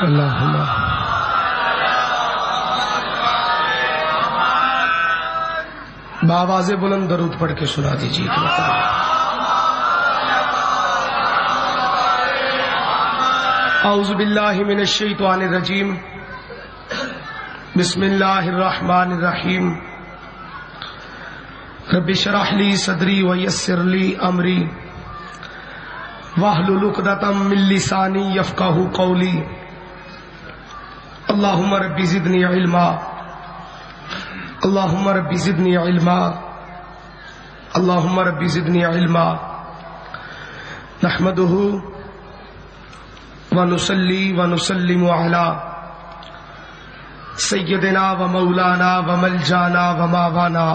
اللہم بآواز بلند درود پڑھ کے سنا دیجیے ایک مرتبہ۔ اعوذ باللہ من الشیطان الرجیم، بسم اللہ الرحمن الرحیم، رب اشرح لی صدری ویسر لی امری واحلل عقدۃ من لسانی یفقہوا قولی، اللہم رب زدنی علما، اللہم رب زدنی علما، اللہم رب زدنی علما۔ نحمدہ ونصلی ونسلم علی سیدنا و مولانا و ملجانا و ماوانا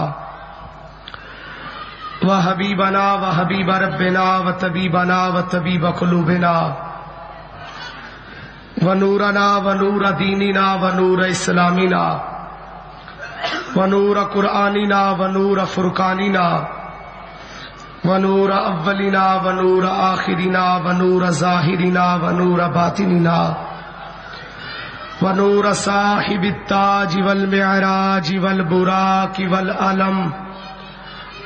و حبیبنا و حبیب ربنا و طبیبنا و طبیب قلوبنا و نورنا و نور دیننا و نور اسلامنا و نور قرآننا و نور فرقاننا و نور اولنا و نور آخرنا و نور ظاہرنا و نور باطننا و نور صاحب التاج والمعراج والبراق والعلم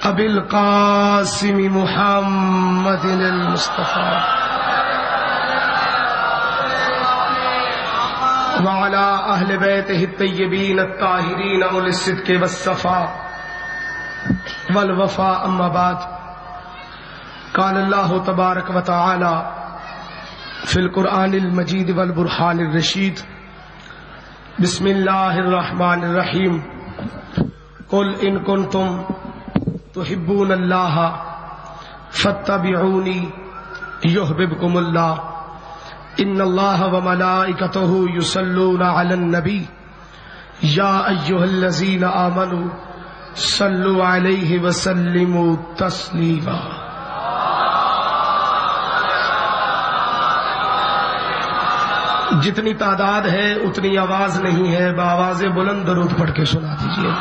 ابی القاسم محمد المصطفى وعلى اہل بیتہ الطیبین الطاہرین اولی الصدق والصفاء والوفاء، اما بعد، قال اللہ تبارک و تعالی فی القرآن المجید والبرہان الرشید، بسم اللہ الرحمن الرحیم، قل ان کنتم تحبون اللہ فاتبعونی یحببکم اللہ، ان اللہ وملائکتہ یصلون علی النبی یا ایہا الذین آمنوا صلوا علیہ وسلموا تسلیما۔ جتنی تعداد ہے اتنی آواز نہیں ہے، بآواز بلند درود پڑھ کے سنا دیجیے۔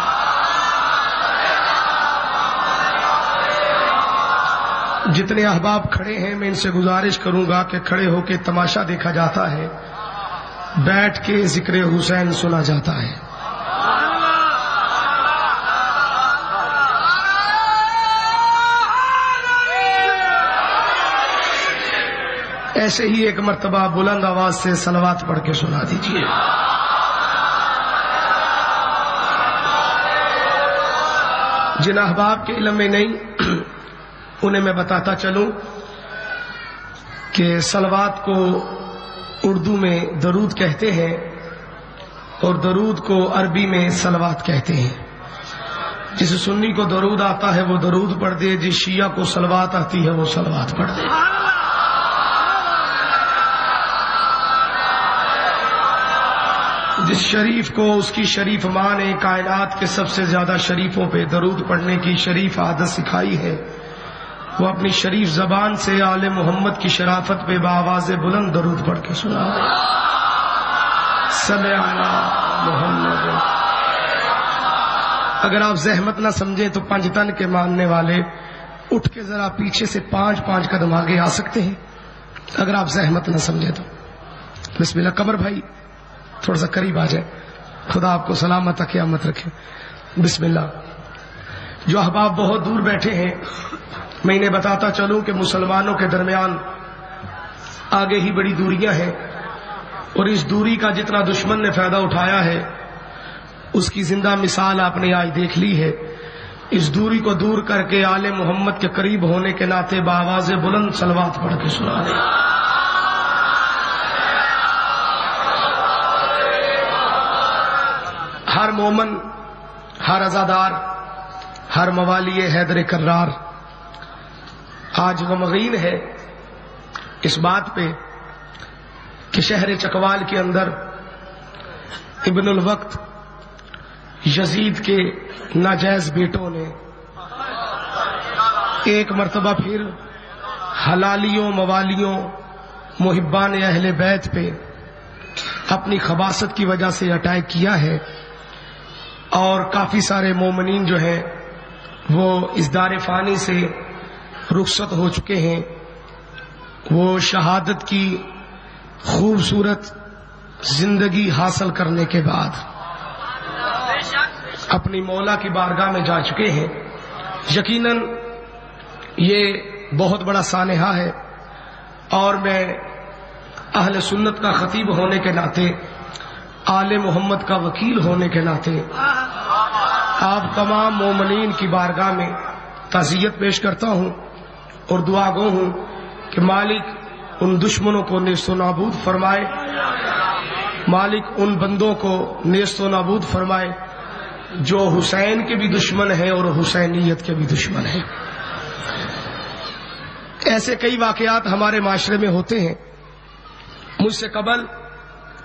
جتنے احباب کھڑے ہیں میں ان سے گزارش کروں گا کہ کھڑے ہو کے تماشا دیکھا جاتا ہے، بیٹھ کے ذکر حسین سنا جاتا ہے۔ ایسے ہی ایک مرتبہ بلند آواز سے صلوات پڑھ کے سنا دیجیے۔ جن احباب کے علم میں نہیں انہیں میں بتاتا چلوں کہ صلوات کو اردو میں درود کہتے ہیں اور درود کو عربی میں صلوات کہتے ہیں۔ جس سنی کو درود آتا ہے وہ درود پڑھ دے، جس شیعہ کو صلوات آتی ہے وہ صلوات پڑھ دے۔ جس شریف کو اس کی شریف ماں نے کائنات کے سب سے زیادہ شریفوں پہ درود پڑھنے کی شریف عادت سکھائی ہے، وہ اپنی شریف زبان سے آل محمد کی شرافت پہ بآواز بلند درود پڑھ کے سنا۔ صلی علی محمد۔ اگر آپ زحمت نہ سمجھیں تو پنجتن کے ماننے والے اٹھ کے ذرا پیچھے سے 5 قدم آگے آ سکتے ہیں، اگر آپ زحمت نہ سمجھیں تو۔ بسم اللہ۔ قمر بھائی تھوڑا سا قریب آ جائے، خدا آپ کو سلامت قیامت رکھے۔ بسم اللہ۔ جو احباب بہت دور بیٹھے ہیں میں انہیں بتاتا چلوں کہ مسلمانوں کے درمیان آگے ہی بڑی دوریاں ہیں، اور اس دوری کا جتنا دشمن نے فائدہ اٹھایا ہے اس کی زندہ مثال آپ نے آج دیکھ لی ہے۔ اس دوری کو دور کر کے آل محمد کے قریب ہونے کے ناطے بآواز بلند صلوات پڑھ کے سنا دیں۔ ہر مومن، ہر عزادار، ہر موالی حیدر کرار آج غمگین ہے اس بات پہ کہ شہر چکوال کے اندر ابن الوقت یزید کے ناجائز بیٹوں نے ایک مرتبہ پھر حلالیوں، موالیوں، محبان اہل بیت پہ اپنی خباثت کی وجہ سے اٹیک کیا ہے، اور کافی سارے مومنین جو ہیں وہ اس دار فانی سے رخصت ہو چکے ہیں۔ وہ شہادت کی خوبصورت زندگی حاصل کرنے کے بعد اپنی مولا کی بارگاہ میں جا چکے ہیں. یقیناً یہ بہت بڑا سانحہ ہے، اور میں اہل سنت کا خطیب ہونے کے ناطے، آل محمد کا وکیل ہونے کے ناطے آپ تمام مومنین کی بارگاہ میں تعزیت پیش کرتا ہوں اور دعا گو ہوں کہ مالک ان دشمنوں کو نیست و نابود فرمائے، مالک ان بندوں کو نیست و نابود فرمائے جو حسین کے بھی دشمن ہیں اور حسینیت کے بھی دشمن ہیں. ایسے کئی واقعات ہمارے معاشرے میں ہوتے ہیں. مجھ سے قبل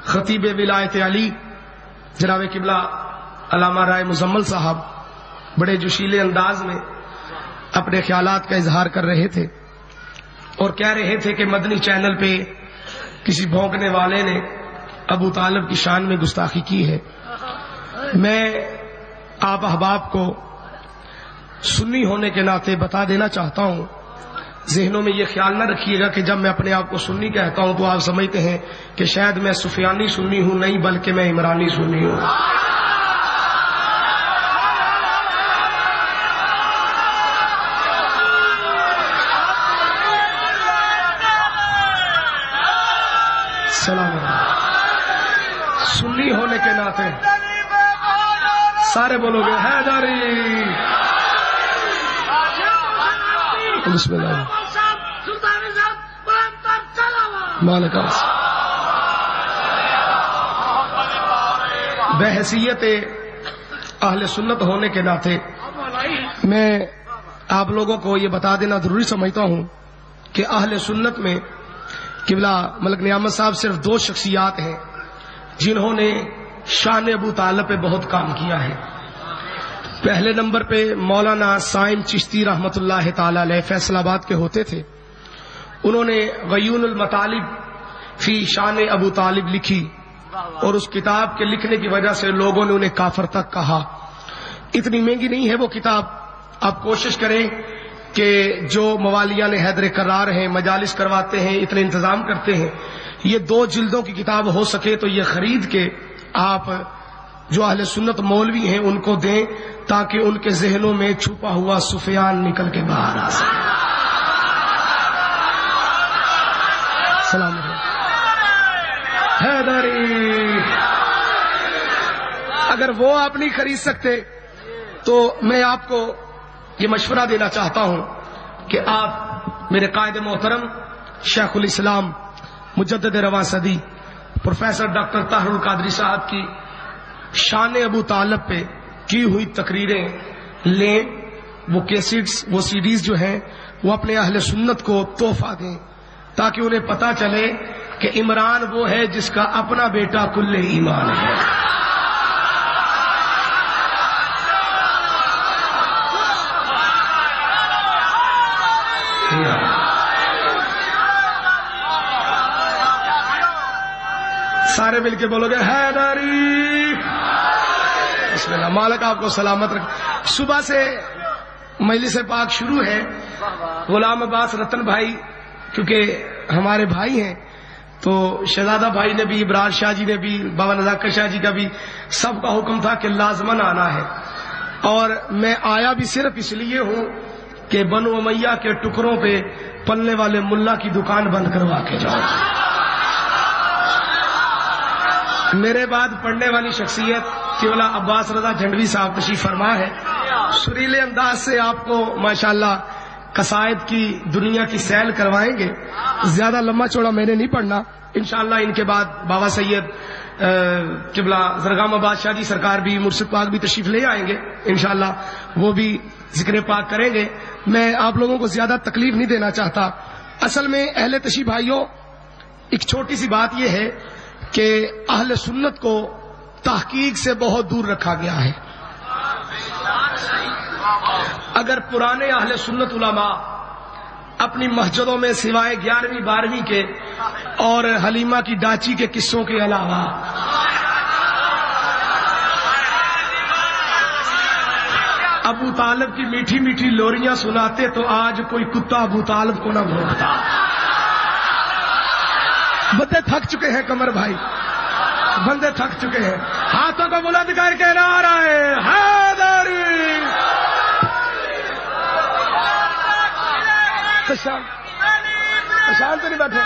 خطیب ولایت علی جناب قبلہ علامہ رائے مزمل صاحب بڑے جوشیلے انداز میں اپنے خیالات کا اظہار کر رہے تھے اور کہہ رہے تھے کہ مدنی چینل پہ کسی بھونکنے والے نے ابو طالب کی شان میں گستاخی کی ہے. میں آپ احباب کو سنی ہونے کے ناطے بتا دینا چاہتا ہوں، ذہنوں میں یہ خیال نہ رکھیے گا کہ جب میں اپنے آپ کو سنی کہتا ہوں تو آپ سمجھتے ہیں کہ شاید میں سفیانی سنی ہوں. نہیں، بلکہ میں عمرانی سنی ہوں. سلام علیکم. سنی ہونے کے ناطے سارے بولو گے حیدری. بسم اللہ. بحیثیت اہل سنت ہونے کے ناطے میں آپ لوگوں کو یہ بتا دینا ضروری سمجھتا ہوں کہ اہل سنت میں قبلہ ملک نعمت صاحب صرف دو شخصیات ہیں جنہوں نے شان ابو طالب پہ بہت کام کیا ہے. پہلے نمبر پہ مولانا سائم چشتی رحمت اللہ تعالی علیہ فیصل آباد کے ہوتے تھے. انہوں نے غیون المطالب فی شان ابو طالب لکھی اور اس کتاب کے لکھنے کی وجہ سے لوگوں نے انہیں کافر تک کہا. اتنی مہنگی نہیں ہے وہ کتاب. آپ کوشش کریں کہ جو موالیان حیدر کرار ہیں، مجالس کرواتے ہیں، اتنے انتظام کرتے ہیں، یہ 2 جلدوں کی کتاب ہو سکے تو یہ خرید کے آپ جو اہل سنت مولوی ہیں ان کو دیں تاکہ ان کے ذہنوں میں چھپا ہوا سفیان نکل کے باہر آ سکے. سلام علیکم. حیدری. اگر وہ آپ نہیں خرید سکتے تو میں آپ کو یہ مشورہ دینا چاہتا ہوں کہ آپ میرے قائد محترم شیخ الاسلام مجدد رواں صدی پروفیسر ڈاکٹر طاہر القادری صاحب کی شان ابو طالب پہ کی ہوئی تقریریں لیں. وہ کیسٹس، وہ سی ڈیز جو ہیں وہ اپنے اہل سنت کو تحفہ دیں تاکہ انہیں پتا چلے کہ عمران وہ ہے جس کا اپنا بیٹا کل ایمان ہے. سارے مل کے بولو گے حیدری. بسم اللہ. مالک آپ کو سلامت رکھ. صبح سے مجلس پاک شروع ہے. غلام عباس رتن بھائی کیونکہ ہمارے بھائی ہیں تو شہزادہ بھائی نے بھی، ابرار شاہ جی نے بھی، بابا نزاکت شاہ جی کا بھی، سب کا حکم تھا کہ لازمن آنا ہے. اور میں آیا بھی صرف اس لیے ہوں کہ بنو امیہ کے ٹکڑوں پہ پلنے والے ملا کی دکان بند کروا کے جاؤ. میرے بعد پڑھنے والی شخصیت قبلہ عباس رضا جھنڈوی صاحب تشریف فرما ہے. سریلے انداز سے آپ کو ماشاءاللہ قصائد کی دنیا کی سیل کروائیں گے. زیادہ لمبا چوڑا میں نے نہیں پڑھنا. انشاءاللہ ان کے بعد بابا سید قبلہ زرگام عباد شاہ جی سرکار بھی، مرشد پاک بھی تشریف لے آئیں گے انشاءاللہ، وہ بھی ذکر پاک کریں گے. میں آپ لوگوں کو زیادہ تکلیف نہیں دینا چاہتا. اصل میں اہل تشریف بھائیوں، ایک چھوٹی سی بات یہ ہے کہ اہل سنت کو تحقیق سے بہت دور رکھا گیا ہے. اگر پرانے اہل سنت علماء اپنی مسجدوں میں سوائے 11ویں 12ویں کے اور حلیمہ کی ڈاچی کے قصوں کے علاوہ ابو طالب کی میٹھی میٹھی لوریاں سناتے تو آج کوئی کتا ابو طالب کو نہ بھونکتا. بندے تھک چکے ہیں قمر بھائی. بندے تھک چکے ہیں. ہاتھوں کو بلند کر کے نعرہ حیدری. شانت نہیں بیٹھے.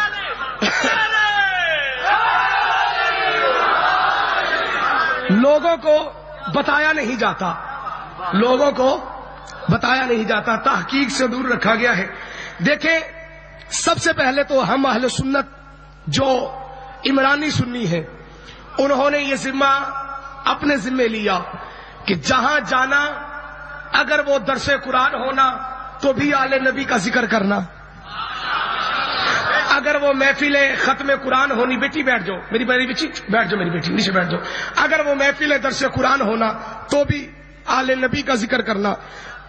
لوگوں کو بتایا نہیں جاتا، لوگوں کو بتایا نہیں جاتا، تحقیق سے دور رکھا گیا ہے. دیکھیں، سب سے پہلے تو ہم اہل سنت جو عمرانی سنی ہیں، انہوں نے یہ ذمہ اپنے ذمے لیا کہ جہاں جانا، اگر وہ درس قرآن ہونا تو بھی آل نبی کا ذکر کرنا، اگر وہ محفل ختم قرآن ہونی، بیٹی بیٹھ جاؤ میری بچی، بیٹھ جاؤ میری بیٹی، نیچے بیٹھ جاؤ، اگر وہ محفل درس قرآن ہونا تو بھی آل نبی کا ذکر کرنا،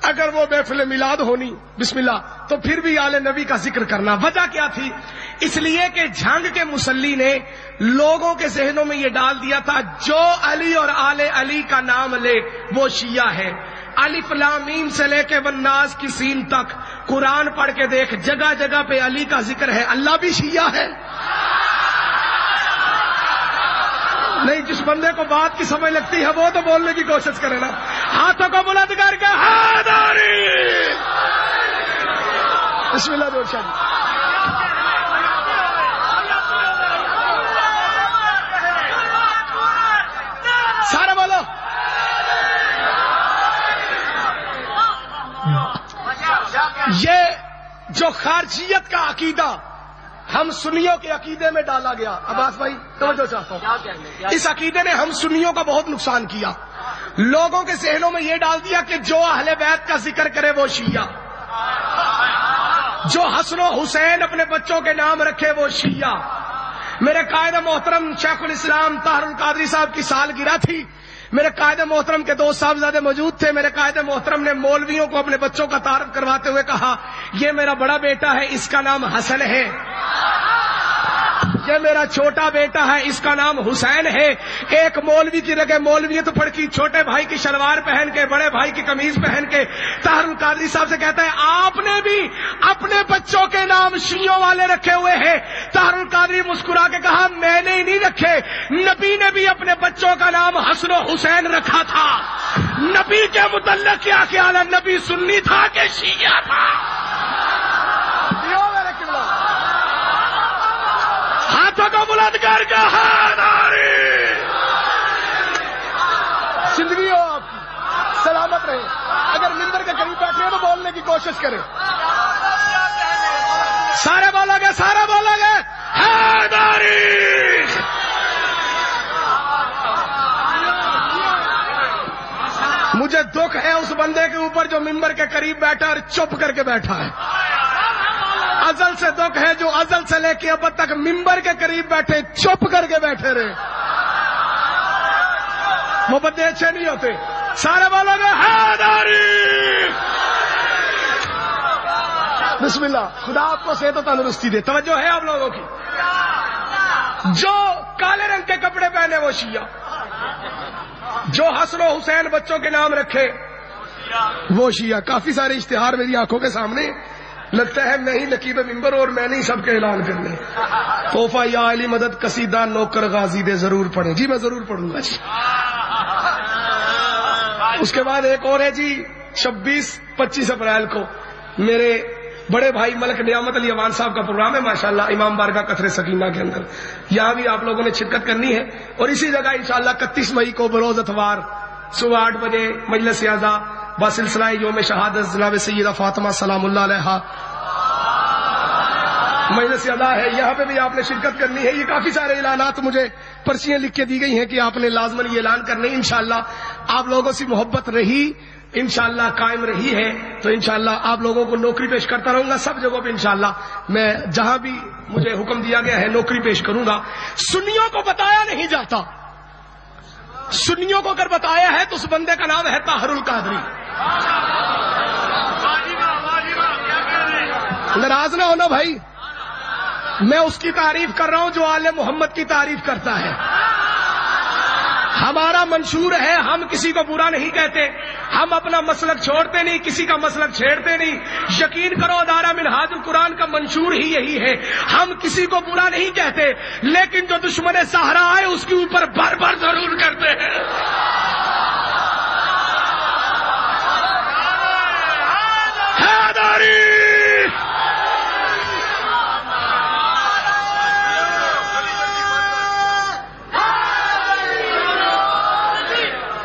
اگر وہ محفل میلاد ہونی بسم اللہ تو پھر بھی آل نبی کا ذکر کرنا. وجہ کیا تھی؟ اس لیے کہ جھنگ کے مسلی نے لوگوں کے ذہنوں میں یہ ڈال دیا تھا جو علی اور آل علی کا نام لے وہ شیعہ ہے. الف لام میم سے لے کے والناس کی سین تک قرآن پڑھ کے دیکھ، جگہ جگہ پہ علی کا ذکر ہے. اللہ بھی شیعہ ہے. نہیں، جس بندے کو بات کی سمجھ لگتی ہے وہ تو بولنے کی کوشش کرے نا. ہاتھوں کو بلند کر کے حیدری. بسم اللہ دور شاہ. سارے بولو. یہ جو خارجیت کا عقیدہ ہم سنیوں کے عقیدے میں ڈالا گیا، عباس بھائی توجہ چاہتا ہوں، اس عقیدے نے ہم سنیوں کا بہت نقصان کیا. لوگوں کے ذہنوں میں یہ ڈال دیا کہ جو اہل بیت کا ذکر کرے وہ شیعہ، جو حسن و حسین اپنے بچوں کے نام رکھے وہ شیعہ. میرے قائد محترم شیخ الاسلام طاہر القادری صاحب کی سالگرہ تھی. میرے قائد محترم کے دو صاحبزادے موجود تھے. میرے قائد محترم نے مولویوں کو اپنے بچوں کا تعارف کرواتے ہوئے کہا، یہ میرا بڑا بیٹا ہے، اس کا نام حسن ہے، یہ میرا چھوٹا بیٹا ہے، اس کا نام حسین ہے. ایک مولوی کی رگے مولویت پھڑکی، چھوٹے بھائی کی شلوار پہن کے، بڑے بھائی کی قمیض پہن کے طاہر القادری صاحب سے کہتا ہے، آپ نے بھی اپنے بچوں کے نام شیعوں والے رکھے ہوئے ہیں. طاہر القادری مسکرا کے کہا، میں نے ہی نہیں رکھے، نبی نے بھی اپنے بچوں کا نام حسن و حسین رکھا تھا. نبی کے متعلق کیا خیال ہے؟ نبی سنی تھا کہ شیعہ تھا؟ ہاتھوں کو بلند کر کے حیدری. زندگی ہو آپ کی، سلامت رہے. اگر منبر کے قریب بیٹھے ہیں تو بولنے کی کوشش کریں. سارے بولو گے، سارے بولو گے حیدری. مجھے دکھ ہے اس بندے کے اوپر جو منبر کے قریب بیٹھا اور چپ کر کے بیٹھا ہے. ازل سے دکھ ہے جو ازل سے لے کے اب تک منبر کے قریب بیٹھے، چپ کر کے بیٹھے رہے. وہ بندے اچھے نہیں ہوتے. سارے بولو گے حیدری. بسم اللہ. خدا آپ کو صحت و تندرستی دے. توجہ ہے آپ لوگوں کی؟ جو کالے رنگ کے کپڑے پہنے وہ شیعہ، جو حسن و حسین بچوں کے نام رکھے وہ شیعہ. کافی سارے اشتہار میری آنکھوں کے سامنے. لگتا ہے میں ہی نقیب ممبر اور میں نہیں سب کے اعلان کرنے. توفہ یا علی مدد قصیدہ نوکر غازی دے ضرور پڑھیں. جی میں ضرور پڑھوں گا جی. اس کے بعد ایک اور ہے جی، 26-25 اپریل کو میرے بڑے بھائی ملک نعمت علی عوان صاحب کا پروگرام ہے ماشاءاللہ، امام بارگاہ قطر سکینہ کے اندر. یہاں بھی آپ لوگوں نے شرکت کرنی ہے. اور اسی جگہ انشاءاللہ 31 مئی کو بروز اتوار صبح 8 بجے مجلس اعزا بسلسلہ یوم شہادت جناب سیدہ فاطمہ سلام اللہ علیہا مجلس اعزا ہے. یہاں پہ بھی آپ نے شرکت کرنی ہے. یہ کافی سارے اعلانات مجھے پرچیاں لکھ کے دی گئی ہیں کہ آپ نے لازماً یہ اعلان کرنے. انشاءاللہ آپ لوگوں سے محبت رہی، انشاءاللہ قائم رہی ہے تو انشاءاللہ آپ لوگوں کو نوکری پیش کرتا رہوں گا. سب جگہوں پہ انشاءاللہ میں جہاں بھی مجھے حکم دیا گیا ہے نوکری پیش کروں گا. سنیوں کو بتایا نہیں جاتا. سنیوں کو اگر بتایا ہے تو اس بندے کا نام ہے طاہر القادری. ناراض نہ ہونا بھائی، میں اس کی تعریف کر رہا ہوں جو آل محمد کی تعریف کرتا ہے. ہمارا منشور ہے، ہم کسی کو برا نہیں کہتے، ہم اپنا مسلک چھوڑتے نہیں، کسی کا مسلک چھیڑتے نہیں. یقین کرو ادارہ منہاج القرآن کا منشور ہی یہی ہے. ہم کسی کو برا نہیں کہتے، لیکن جو دشمن صحرا ہے اس کے اوپر بر بر ضرور کرتے ہیں. حیدری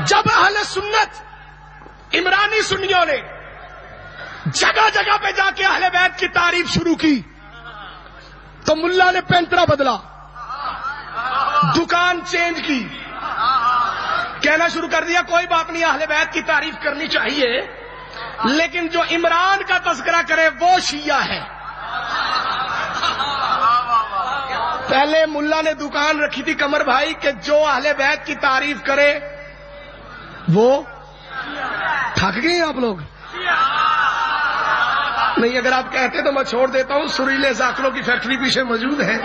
جب اہل سنت عمرانی سنیوں نے جگہ جگہ پہ جا کے اہل بیت کی تعریف شروع کی تو ملا نے پینترا بدلا، دکان چینج کی، کہنا شروع کر دیا کوئی بات نہیں اہل بیت کی تعریف کرنی چاہیے، لیکن جو عمران کا تذکرہ کرے وہ شیعہ ہے. پہلے ملا نے دکان رکھی تھی قمر بھائی کہ جو اہل بیت کی تعریف کرے وہ تھک گئے ہیں آپ لوگ؟ نہیں، اگر آپ کہتے تو میں چھوڑ دیتا ہوں. سریلے زاکروں کی فیکٹری پیچھے موجود ہے.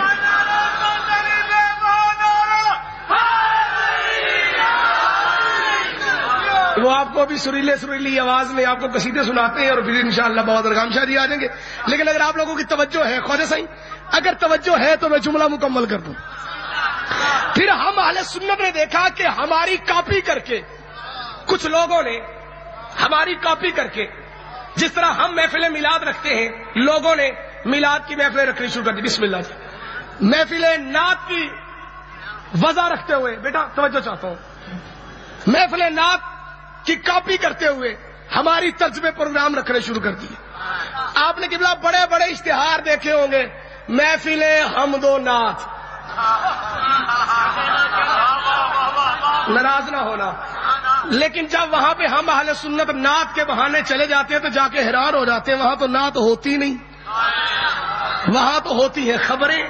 وہ آپ کو بھی سریلی آواز میں آپ کو قصیدے سناتے ہیں اور پھر انشاءاللہ بہت ارغام شادی آ جائیں گے. لیکن اگر آپ لوگوں کی توجہ ہے خواجہ صاحب، اگر توجہ ہے تو میں جملہ مکمل کر دوں. پھر ہم اہل سنت نے دیکھا کہ ہماری کاپی کر کے کچھ لوگوں نے ہماری کاپی کر کے، جس طرح ہم محفل میلاد رکھتے ہیں، لوگوں نے میلاد کی محفلیں رکھنی شروع کر دی. بسم اللہ جی. محفل نعت کی وضع رکھتے ہوئے، بیٹا توجہ چاہتا ہوں، محفل نعت کی کاپی کرتے ہوئے ہماری طرز میں پروگرام رکھنے شروع کر دیے. آپ نے قبلہ بڑے بڑے اشتہار دیکھے ہوں گے، محفل حمد و نعت. ناراض نہ ہونا، لیکن جب وہاں پہ ہم اہل سنت نعت کے بہانے چلے جاتے ہیں تو جا کے حیران ہو جاتے ہیں. وہاں تو نعت ہوتی نہیں، وہاں تو ہوتی ہے خبریں،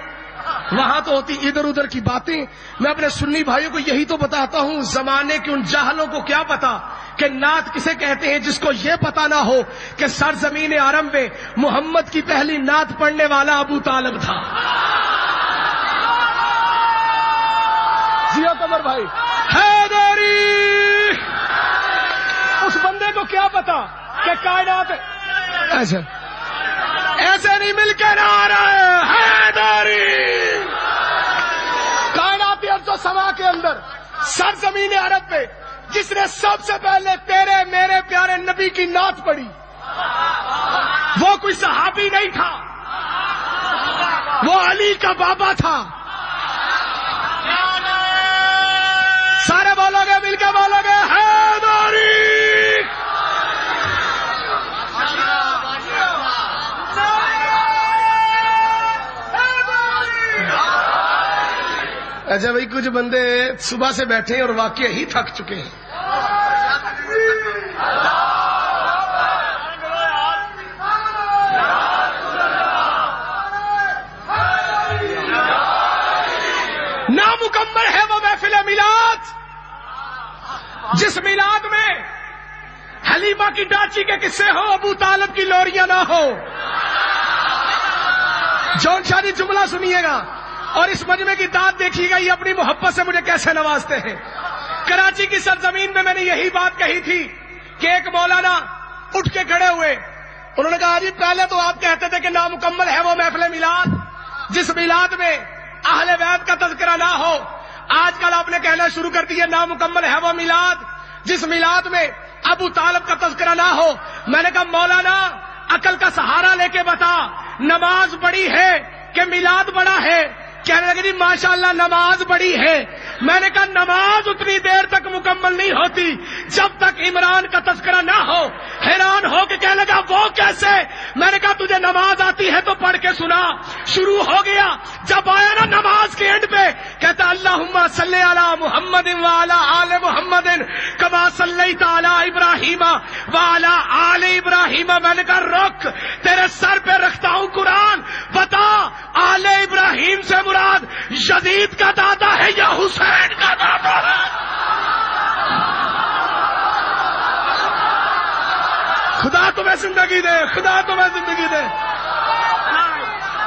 وہاں تو ہوتی ادھر ادھر کی باتیں. میں اپنے سنی بھائیوں کو یہی تو بتاتا ہوں، زمانے کے ان جاہلوں کو کیا پتا کہ نعت کسے کہتے ہیں، جس کو یہ پتا نہ ہو کہ سرزمین عرب میں محمد کی پہلی نعت پڑھنے والا ابو طالب تھا. جی قمر بھائی، حیدری، اس بندے کو کیا پتا کہ کائنات ایسے نہیں مل کے نہ آ رہا ہے. حیدری، کائناتی ارض و سما کے اندر سرزمین عرب پہ جس نے سب سے پہلے تیرے میرے پیارے نبی کی نعت پڑھی، وہ کوئی صحابی نہیں تھا، وہ علی کا بابا تھا. سارے بولو گے، مل کے بولو گے حیدری. اچھا بھائی، کچھ بندے صبح سے بیٹھے ہیں اور واقعہ ہی تھک چکے ہیں. نامکمل ہے وہ محفل میلاد جس میلاد میں حلیمہ کی ڈاچی کے قصے ہو، ابو طالب کی لوریاں نہ ہو. جون شادی جملہ سنیے گا اور اس مجمع کی داد دیکھیے گا، یہ اپنی محبت سے مجھے کیسے نوازتے ہیں. کراچی کی سرزمین میں نے یہی بات کہی تھی کہ ایک مولانا اٹھ کے کھڑے ہوئے، انہوں نے کہا جی پہلے تو آپ کہتے تھے کہ نامکمل ہے وہ محفل میلاد جس میلاد میں اہل بیت کا تذکرہ نہ ہو. آج کل آپ نے کہنا شروع کر دیا نامکمل ہے وہ میلاد جس میلاد میں ابو طالب کا تذکرہ نہ ہو. میں نے کہا مولانا عقل کا سہارا لے کے بتا، نماز بڑی ہے کہ میلاد بڑا ہے؟ کہنے لگے جی ماشاءاللہ نماز بڑی ہے. میں نے کہا نماز اتنی دیر تک مکمل نہیں ہوتی جب تک عمران کا تذکرہ نہ ہو. حیران ہو کے کہنے لگا وہ کیسے؟ میں نے کہا تجھے نماز آتی ہے تو پڑھ کے سنا. شروع ہو گیا، جب آیا نا نماز کے اینڈ پہ کہتا اللہم صلی علی محمد وعلی آل محمد کما صلیت علی ابراہیم وعلی آل ابراہیم. میں نے کہا رک، تیرے سر پہ رکھتا ہوں قرآن، بتا آل ابراہیم سے مراد یزید کا دادا ہے یا حسین کا دادا ہے؟ خدا تمہیں زندگی دے، خدا تمہیں زندگی دے.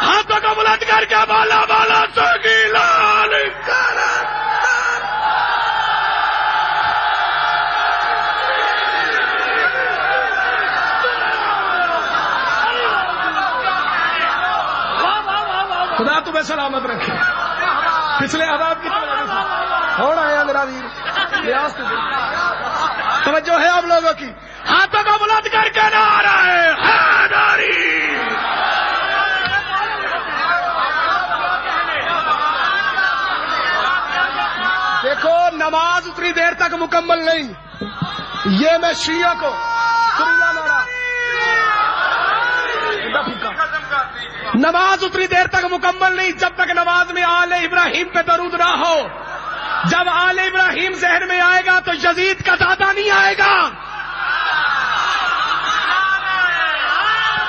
ہاتھوں کو بلند کر کے بالا بالا سگی لال پہ سلامت رکھے. پچھلے عذاب کی ہونا ہے میرا ویر. توجہ ہے آپ لوگوں کی. ہاتھوں کو بلند کر کے نعرہ حیدری. دیکھو نماز اتنی دیر تک مکمل نہیں. یہ میں شیعہ کو نماز اتنی دیر تک مکمل نہیں جب تک نماز میں آل ابراہیم پہ درود نہ ہو. جب آل ابراہیم ذہن میں آئے گا تو یزید کا دادا نہیں آئے گا.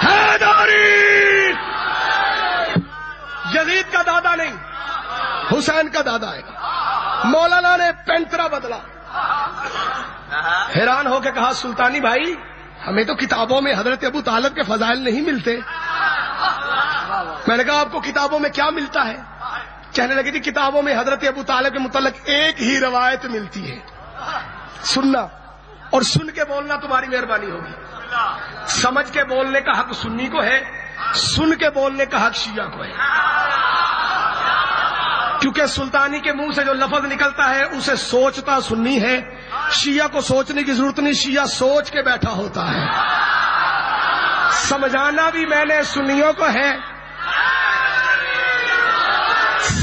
حیدری یزید کا دادا نہیں، حسین کا دادا آئے گا. مولانا نے پینترا بدلا. حیران ہو کے کہا سلطانی بھائی ہمیں تو کتابوں میں حضرت ابو طالب کے فضائل نہیں ملتے. میں نے کہا آپ کو کتابوں میں کیا ملتا ہے؟ کہنے لگی تھی کتابوں میں حضرت ابو طالب کے متعلق ایک ہی روایت ملتی ہے، سننا اور سن کے بولنا تمہاری مہربانی ہوگی. سمجھ کے بولنے کا حق سنی کو ہے، سن کے بولنے کا حق شیعہ کو ہے. کیونکہ سلطانی کے منہ سے جو لفظ نکلتا ہے اسے سوچتا سنی ہے. شیعہ کو سوچنے کی ضرورت نہیں، شیعہ سوچ کے بیٹھا ہوتا ہے. سمجھانا بھی میں نے سنیوں کو ہے،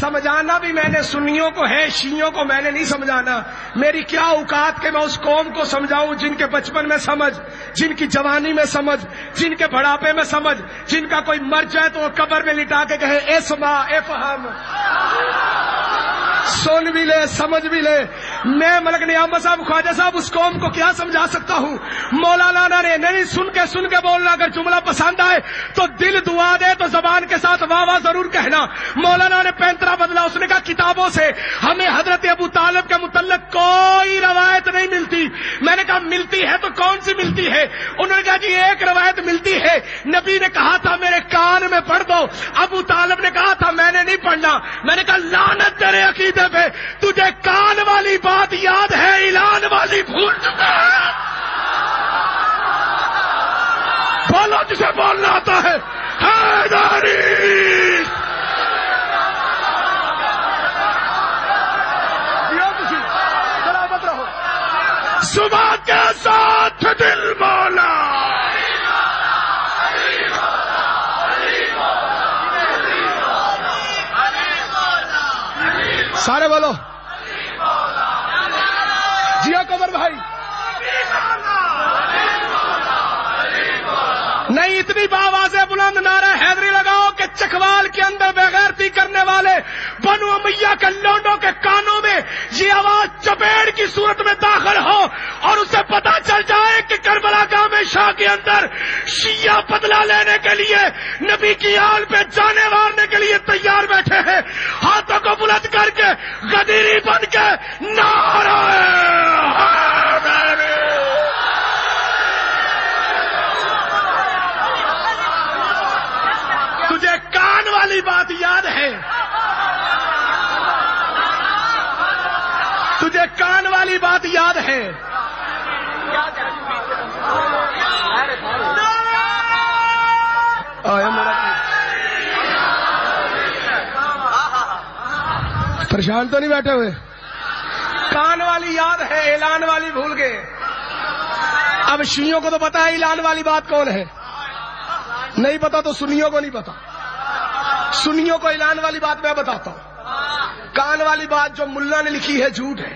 سمجھانا بھی میں نے سنیوں کو ہے، شیعوں کو میں نے نہیں سمجھانا. میری کیا اوقات کہ میں اس قوم کو سمجھاؤں جن کے بچپن میں سمجھ، جن کی جوانی میں سمجھ، جن کے بڑھاپے میں سمجھ، جن کا کوئی مر جائے تو وہ قبر میں لٹا کے کہے اسمع افہم، سن بھی لے سمجھ بھی لے. میں ملک نعمت صاحب خواجہ صاحب اس قوم کو کیا سمجھا سکتا ہوں؟ مولانا نے نہیں سن کے بولنا. اگر جملہ پسند آئے تو دل دعا دے تو زبان کے ساتھ واہ واہ ضرور کہنا. مولانا نے پینترا بدلا. اس نے کہا کتابوں سے ہمیں حضرت ابو طالب کے متعلق کوئی روایت نہیں ملتی. میں نے کہا ملتی ہے تو کون سی ملتی ہے؟ انہوں نے کہا جی ایک روایت ملتی ہے، نبی نے کہا تھا میرے کان میں پڑھ دو. ابو طالب نے کہا تھا میں نے نہیں پڑھنا. میں نے کہا لعنت تیرے عقیدے پہ، تجھے کان والی بات یاد ہے، اعلان والی بھول چکا ہے. بولو جسے بولنا آتا ہے. حیدری سلامت رہو. صبح کے ساتھ دل مولا سارے بولو جیا قمر بھائی. نہیں اتنی باوازیں بلند نعرہ حیدری لگاؤ کہ چکوال کے اندر بےغیرتی کرنے والے بنو امیہ کے لونڈوں کے کانوں میں یہ آواز چپیڑ کی صورت میں داخل ہو اور اسے پتا چل جائے کہ کربلا گاہ میں شاہ کے اندر شیعہ بدلہ لینے کے لیے نبی کی آل پہ جانے مارنے کے لیے تیار بیٹھے ہیں. ہاتھوں کو بلند کر کے غدیری بن کے نعرہ حیدری. تجھے کان والی بات یاد ہے؟ تجھے کان والی بات یاد ہے؟ پریشان تو نہیں بیٹھے ہوئے؟ کان والی یاد ہے، اعلان والی بھول گئے. اب شیعوں کو تو پتا ہے اعلان والی بات کون ہے، نہیں پتا تو سنیوں کو نہیں پتا. سنیوں کو اعلان والی بات میں بتاتا ہوں. کان والی بات جو ملا نے لکھی ہے جھوٹ ہے.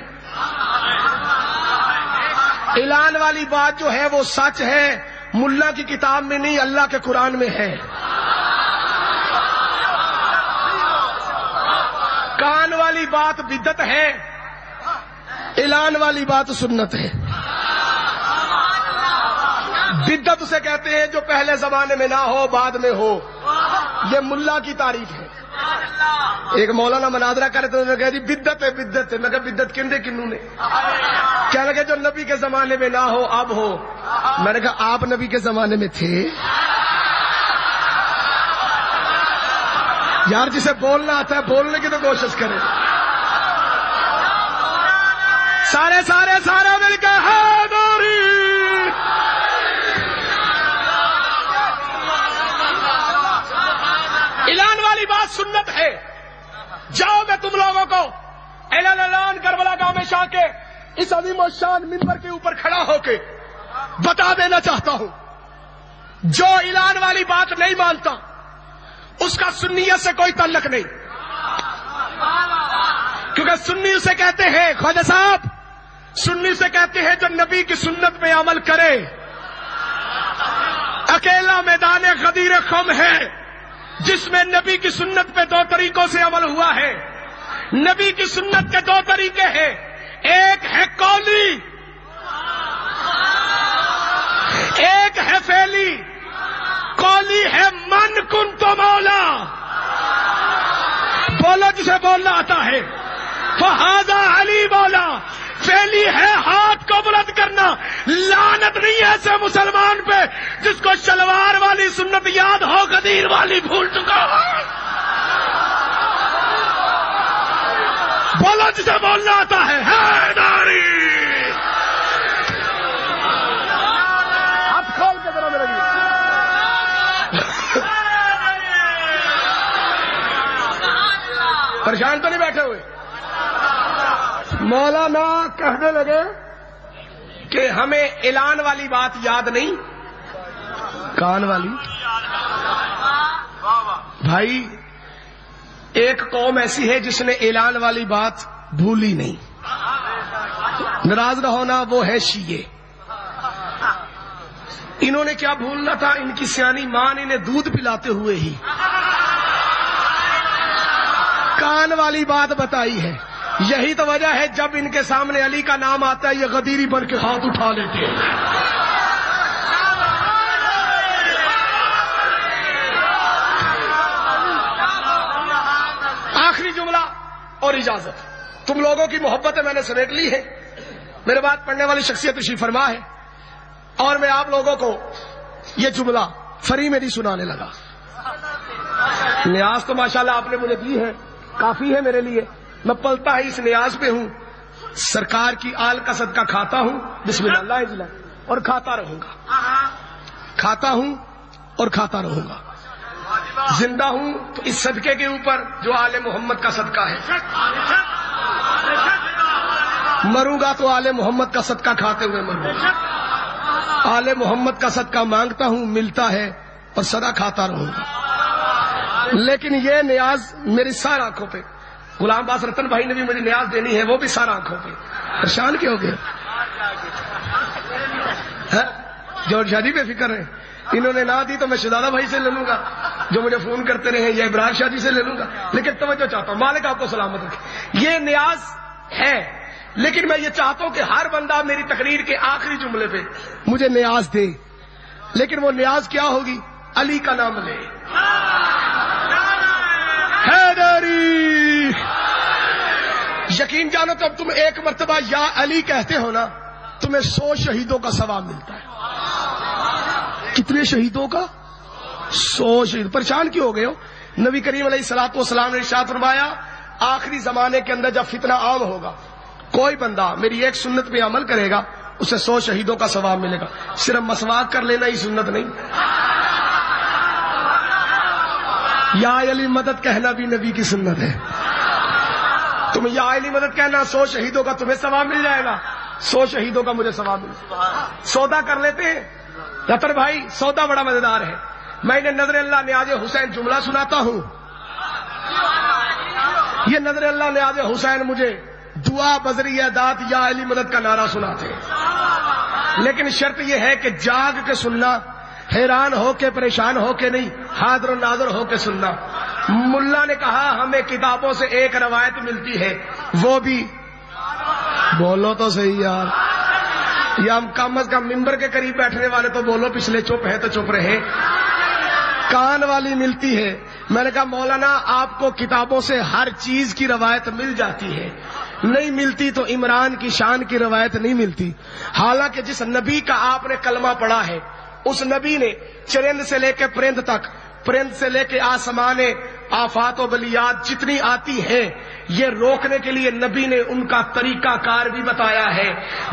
اعلان والی بات جو ہے وہ سچ ہے، ملا کی کتاب میں نہیں اللہ کے قرآن میں ہے. کان والی بات بدعت ہے، اعلان والی بات سنت ہے. بدعت اسے کہتے ہیں جو پہلے زمانے میں نہ ہو بعد میں ہو. یہ ملا کی تعریف ہے. ایک مولانا مناظرہ کرے تو انہوں نے کہا جی بدعت ہے بدعت ہے. میں کہا بدعت کن دے کنوں نے؟ کہنے لگے جو نبی کے زمانے میں نہ ہو اب ہو. میں نے کہا آپ نبی کے زمانے میں تھے؟ یار جسے بولنا آتا ہے بولنے کی تو کوشش کرے. سارے سارے سارے مل کے حیدری. اعلان والی بات سنت سنت ہے. جاؤ میں تم لوگوں کو اعلان کربلا گاہ میں شاہ کے اس عظیم الشان منبر کے اوپر کھڑا ہو کے بتا دینا چاہتا ہوں، جو اعلان والی بات نہیں مانتا اس کا سنیت سے کوئی تعلق نہیں. کیونکہ سنی اسے کہتے ہیں، خواجہ صاحب سنی سے کہتے ہیں جو نبی کی سنت پہ عمل کرے. اکیلا میدان غدیر قوم ہے جس میں نبی کی سنت پہ 2 طریقوں سے عمل ہوا ہے. نبی کی سنت کے 2 طریقے ہیں، ایک ہے قولی، ایک ہے فعلی. قولی ہے من کن تو مولا، بولو جسے بولنا آتا ہے، فہذا علی مولا. فعلی ہے ہاتھ کو بلند کرنا. لعنت نہیں ایسے مسلمان پہ جس کو شلوار والی سنت یاد ہو، غدیر والی بھول چکا ہو. بولو جسے بولنا آتا ہے، حیداری. ہاتھ کھول کے ذرا میرے لیے. پریشان تو نہیں بیٹھے ہوئے؟ مولانا کہنے لگے کہ ہمیں اعلان والی بات یاد نہیں، کان والی. بھائی ایک قوم ایسی ہے جس نے اعلان والی بات بھولی نہیں. ناراض نہ ہونا، وہ ہے شیعہ. انہوں نے کیا بھولنا تھا؟ ان کی سیانی ماں نے انہیں دودھ پلاتے ہوئے ہی کان والی بات بتائی ہے. یہی تو وجہ ہے جب ان کے سامنے علی کا نام آتا ہے یہ غدیری بن کے ہاتھ اٹھا لیتے ہیں. آخری جملہ اور اجازت. تم لوگوں کی محبت میں نے سمیٹ لی ہے. میرے بات پڑھنے والی شخصیت تشریف فرما ہے اور میں آپ لوگوں کو یہ جملہ فری میں نہیں سنانے لگا. نیاز تو ماشاءاللہ آپ نے مجھے دی ہے، کافی ہے میرے لیے. میں پلتا ہی اس نیاز پہ ہوں. سرکار کی آل کا صدقہ کھاتا ہوں، بسم اللہ جل، اور کھاتا رہوں گا. کھاتا ہوں اور کھاتا رہوں گا. زندہ ہوں تو اس صدقے کے اوپر جو آل محمد کا صدقہ ہے. مروں گا تو آل محمد کا صدقہ کھاتے ہوئے مروں گا. آل محمد کا صدقہ مانگتا ہوں، ملتا ہے اور سدا کھاتا رہوں گا. لیکن یہ نیاز میری سارا آنکھوں پہ. غلام باس رتن بھائی نے بھی مجھے نیاز دینی ہے، وہ بھی سارا آنکھوں پہ. پریشان کیوں ہو گئے؟ جوہر شاہ جی بے فکر ہیں، انہوں نے نہ دی تو میں شہزادہ بھائی سے لے لوں گا جو مجھے فون کرتے رہے، یا ابراہیم شاہ جی سے لے لوں گا. لیکن توجہ چاہتا ہوں، مالک آپ کو سلامت رکھے. یہ نیاز ہے، لیکن میں یہ چاہتا ہوں کہ ہر بندہ میری تقریر کے آخری جملے پہ مجھے نیاز دے. لیکن وہ نیاز کیا ہوگی؟ علی کا نام لے. حیدری. یقین جانو تو اب تم ایک مرتبہ یا علی کہتے ہو نا، تمہیں 100 شہیدوں کا ثواب ملتا ہے. کتنے شہیدوں کا؟ 100 شہید. پریشان کیوں ہو گئے ہو؟ نبی کریم علیہ الصلوۃ والسلام نے ارشاد فرمایا آخری زمانے کے اندر جب فتنہ عام ہوگا، کوئی بندہ میری ایک سنت پہ عمل کرے گا اسے 100 شہیدوں کا ثواب ملے گا. صرف مسواک کر لینا ہی سنت نہیں، یا علی مدد کہنا بھی نبی کی سنت ہے. تم یا علی مدد کہنا، 100 شہیدوں کا تمہیں ثواب مل جائے گا، 100 شہیدوں کا مجھے ثواب مل جائے گا. سودا کر لیتے ہیں رتن بھائی. سودا بڑا مزیدار ہے. میں انہیں نظر اللہ نیاز حسین جملہ سناتا ہوں. یہ نظر اللہ نیاز حسین مجھے دعا بذریعہ دات یا علی مدد کا نعرہ سناتے ہیں. لیکن شرط یہ ہے کہ جاگ کے سننا، حیران ہو کے پریشان ہو کے نہیں، حاضر و ناظر ہو کے سننا. ملا نے کہا ہمیں کتابوں سے ایک روایت ملتی ہے، وہ بھی بولو تو صحیح یار. یا ہم کم از کم ممبر کے قریب بیٹھنے والے تو بولو، پچھلے چپ ہے تو چپ رہے. کان والی ملتی ہے. میں نے کہا مولانا آپ کو کتابوں سے ہر چیز کی روایت مل جاتی ہے، نہیں ملتی تو عمران کی شان کی روایت نہیں ملتی. حالانکہ جس نبی کا آپ نے کلمہ پڑھا ہے اس نبی نے چرند سے لے کے پرند تک، پرند سے لے کے آسمان آفات و بلیات جتنی آتی ہیں یہ روکنے کے لیے نبی نے ان کا طریقہ کار بھی بتایا ہے،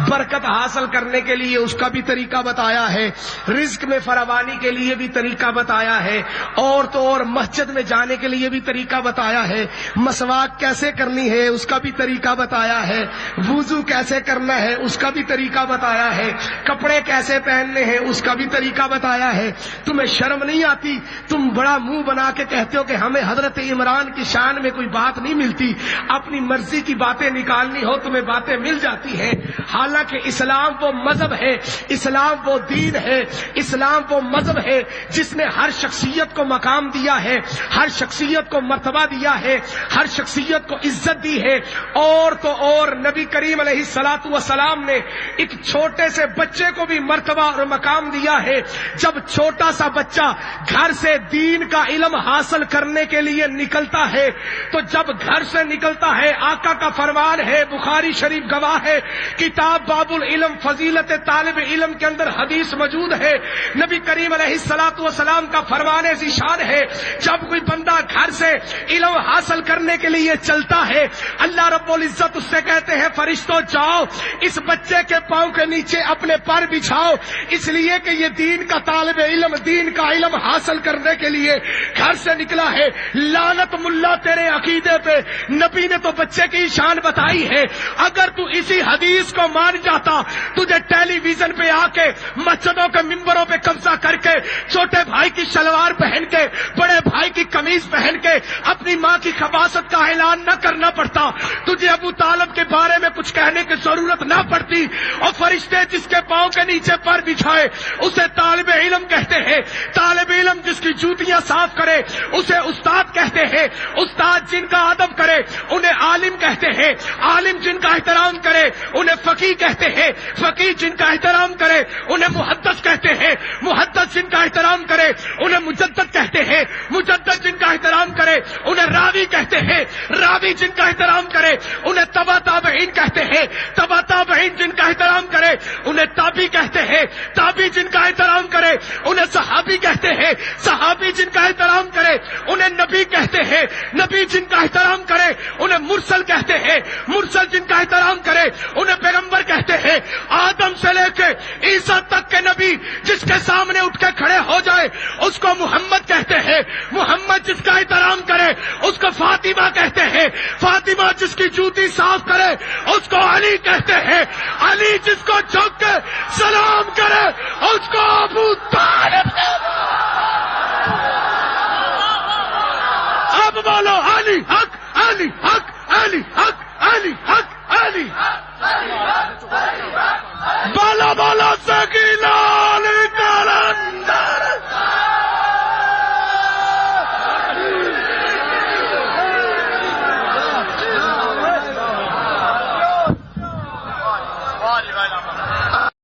برکت حاصل کرنے کے لیے اس کا بھی طریقہ بتایا ہے، رزق میں فراوانی کے لیے بھی طریقہ بتایا ہے، اور تو اور مسجد میں جانے کے لیے بھی طریقہ بتایا ہے، مسواک کیسے کرنی ہے اس کا بھی طریقہ بتایا ہے، وضو کیسے کرنا ہے اس کا بھی طریقہ بتایا ہے، کپڑے کیسے پہننے ہیں اس کا بھی طریقہ بتایا ہے۔ تمہیں شرم نہیں آتی؟ تم بڑا منہ بنا کے کہتے ہو کہ ہمیں حضرت عمران کی شان میں کوئی بات نہیں ملتی، اپنی مرضی کی باتیں نکالنی ہو تمہیں باتیں مل جاتی ہیں۔ حالانکہ اسلام وہ مذہب ہے، اسلام وہ دین ہے، اسلام وہ مذہب ہے جس نے ہر شخصیت کو مقام دیا ہے، ہر شخصیت کو مرتبہ دیا ہے، ہر شخصیت کو عزت دی ہے۔ اور تو اور نبی کریم علیہ الصلوۃ والسلام نے ایک چھوٹے سے بچے کو بھی مرتبہ اور مقام دیا ہے۔ جب چھوٹا سا بچہ گھر سے دین کا علم حاصل کرنے کے لیے نکلتا ہے تو جب گھر سے نکلتا ہے، آقا کا فرمان ہے، بخاری شریف گواہ ہے، کتاب باب العلم فضیلت طالب علم کے اندر حدیث موجود ہے، نبی کریم علیہ الصلوۃ والسلام کا فرمان ذیشان ہے، جب کوئی بندہ گھر سے علم حاصل کرنے کے لیے چلتا ہے، اللہ رب العزت اس سے کہتے ہیں فرشتوں جاؤ اس بچے کے پاؤں کے نیچے اپنے پر بچھاؤ، اس لیے کہ یہ دین کا طالب علم دین کا علم حاصل کرنے کے لیے گھر سے نکلا ہے۔ لعنت ملا تیرے عقیدے پہ، نبی نے تو بچے کی شان بتائی ہے، اگر تو اسی حدیث کو مان جاتا تجھے ٹیلی ویژن پہ آ کے مسجدوں کے ممبروں پہ قبضہ کر کے چھوٹے بھائی کی شلوار پہن کے بڑے بھائی کی قمیض پہن کے اپنی ماں کی خباثت کا اعلان نہ کرنا پڑتا، تجھے ابو طالب کے بارے میں کچھ کہنے کی ضرورت نہ پڑتی، اور فرشتے جس کے پاؤں کے نیچے پر بچھائے اسے طالب علم کہتے ہیں، طالب علم جس کی جوتیاں صاف کرے اسے استاد کہتے ہیں، استاد جن کا ادب کرے انہیں عالم کہتے ہیں، عالم جن کا احترام کرے انہیں فقیہ کہتے ہیں، فقیہ جن کا احترام کرے انہیں محدث کہتے ہیں، محدث جن کا احترام کرے انہیں مجدد کہتے ہیں، مجدد جن کا احترام کرے انہیں راوی کہتے ہیں، راوی جن کا احترام کرے انہیں تبع تابعین کہتے ہیں، تبع تابعین جن کا احترام کرے انہیں تابعی کہتے ہیں، تابعی جن کا احترام کرے انہیں صحابی کہتے ہیں، صحابی جن کا احترام کرے انہیں نبی کہتے ہیں، نبی جن کا احترام کرے انہیں مرسل کہتے ہیں، مرسل جن کا احترام کرے انہیں پیغمبر کہتے ہیں۔ آدم سے لے کے عیسیٰ تک کے نبی جس کے سامنے اٹھ کے کھڑے ہو جائے اس کو محمد کہتے ہیں، محمد جس کا احترام کرے اس کو فاطمہ کہتے ہیں، فاطمہ جس کی جوتی صاف کرے اس کو علی کہتے ہیں، علی جس کو جھک کے سلام کرے اس کو ابو طالب